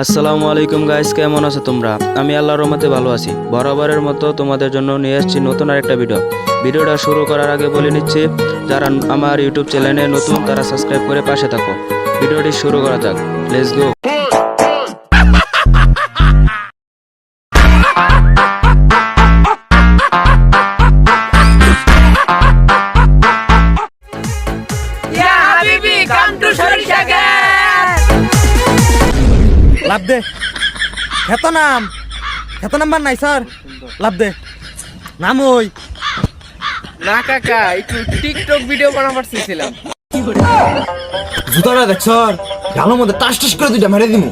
আসসালামু আলাইকুম গাইস, কেমন আছো তোমরা? আমি আল্লাহর রহমতে ভালো আছি। বরাবরের মতো তোমাদের জন্য নিয়ে এসেছি নতুন আরেকটা ভিডিওটা শুরু করার আগে বলে নিচ্ছি, যারা আমার ইউটিউব চ্যানেলে নতুন তারা সাবস্ক্রাইব করে পাশে থাকো। ভিডিওটি শুরু করা যাক, লেটস গো। লাভ দে খেত নাম নাম্বার নাই স্যার, লাভ দে নাম ওই না কাকা, একটু টিকটক ভিডিও বানাবার চেয়েছিলাম। জুতাটা দেখ স্যার, গালের মধ্যে টাস টাস করে দুইটা মেরে দিমু।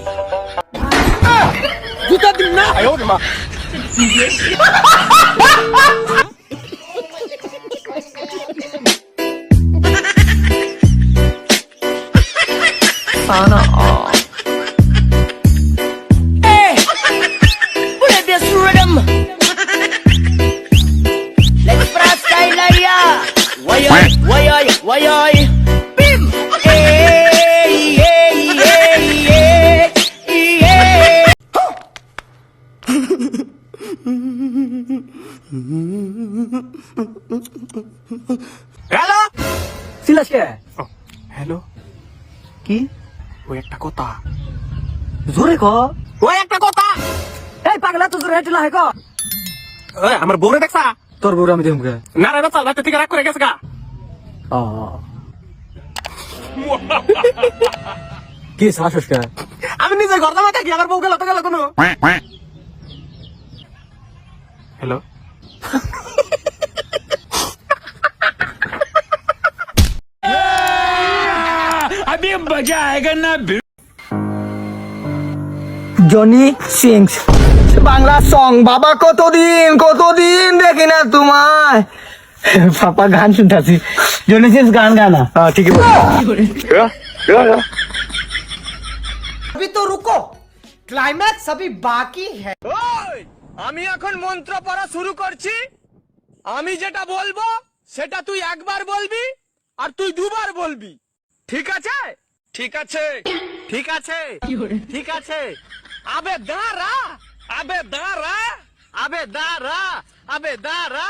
জুতা দিম না। হ্যালো সিলাস কে? হ্যালো, কি ওই একটা কথা, জোরে ক। ওই একটা কথা। এই পাগলা তো জোরে হেটিলা হে ক। ওই আমার বউরে দেখছা? তোর বউর আমি দেখুম কে? না রে বাচ্চা, রাতে থেকে রাগ করে গেছে গা। ও কি সাহস কে? আমি নিজে ঘর জামা থাকি, আমার বউ গেল তো গেল কোনো। হ্যালো, अभी मजा आएगा ना। Johnny sings Bangla song. বাবা কতদিন দেখি না তোমায়। পাপা গান শুনতাছি, জনি সিংস গান গানা। হ্যাঁ ঠিকই বল। अभी तो रुको, क्लाइमैक्स अभी बाकी है। আমি এখন মন্ত্র পড়া শুরু করছি। আমি যেটা বলবো সেটা তুই একবার বলবি আর তুই দুবার বলবি, ঠিক আছে? ঠিক আছে, ঠিক আছে, ঠিক আছে। আবে দাঁড়া, আবে দাঁড়া, আবে দাঁড়া, আবে দাঁড়া।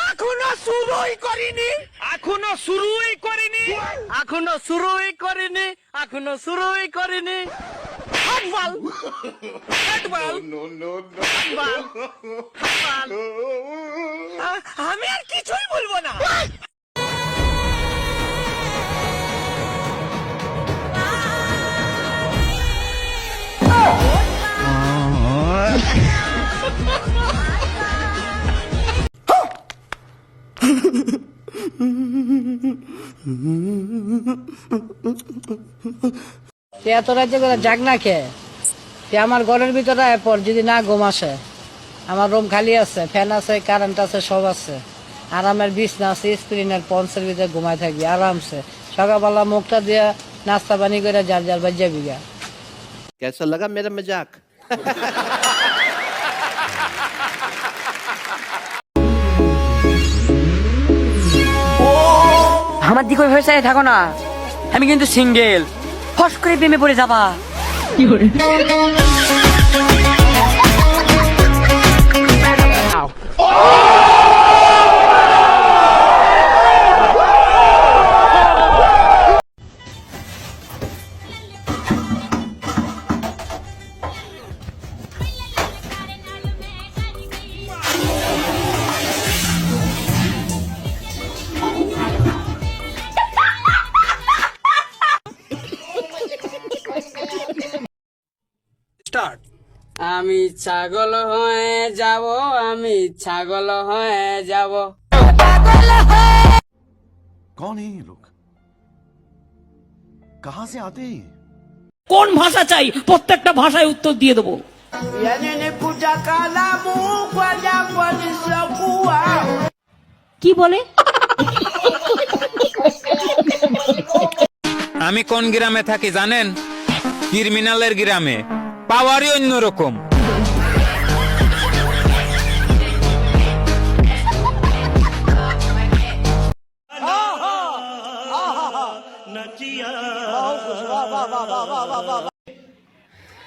এখনো শুরুই করিনি, এখনো শুরুই করিনি, এখনো শুরুই করিনি, এখনো শুরুই করিনি। হাতবাল, হাতবাল, হাতবাল, হাতবাল। আমি আর কিছুই বলবো না। এত রাজ্যে করে জাগ না খেয়ে আমার ঘরের ভিতরে পর যদি না ঘুম আসে, আমার রুম খালি আছে, ফ্যান আছে, কারেন্ট আছে, সব আছে, আরামের বিছনা আছে, স্ক্রিনের পঞ্চের ভিতরে ঘুমাই থাকবি আরামসে। সকালবেলা মুখটা দিয়ে নাস্তা পানি করে যার যার বাজ যাবি গা। कैसा लगा मेरा मजाक? আমার দিকে ওইভাবে চাই থাকো না, আমি কিন্তু সিঙ্গেল। ফস করে প্রেমে পড়ে যাবা। আমি ছাগল হয়ে যাব, আমি ছাগল হয়ে যাব। कौन है ये लोग? कहां से आते हैं? কোন ভাষা চাই, প্রত্যেকটা ভাষায় উত্তর দিয়ে দেবো। কি বলে? আমি কোন গ্রামে থাকি জানেন? ক্রিমিনালের গ্রামে। পাওয়ারই অন্যরকম।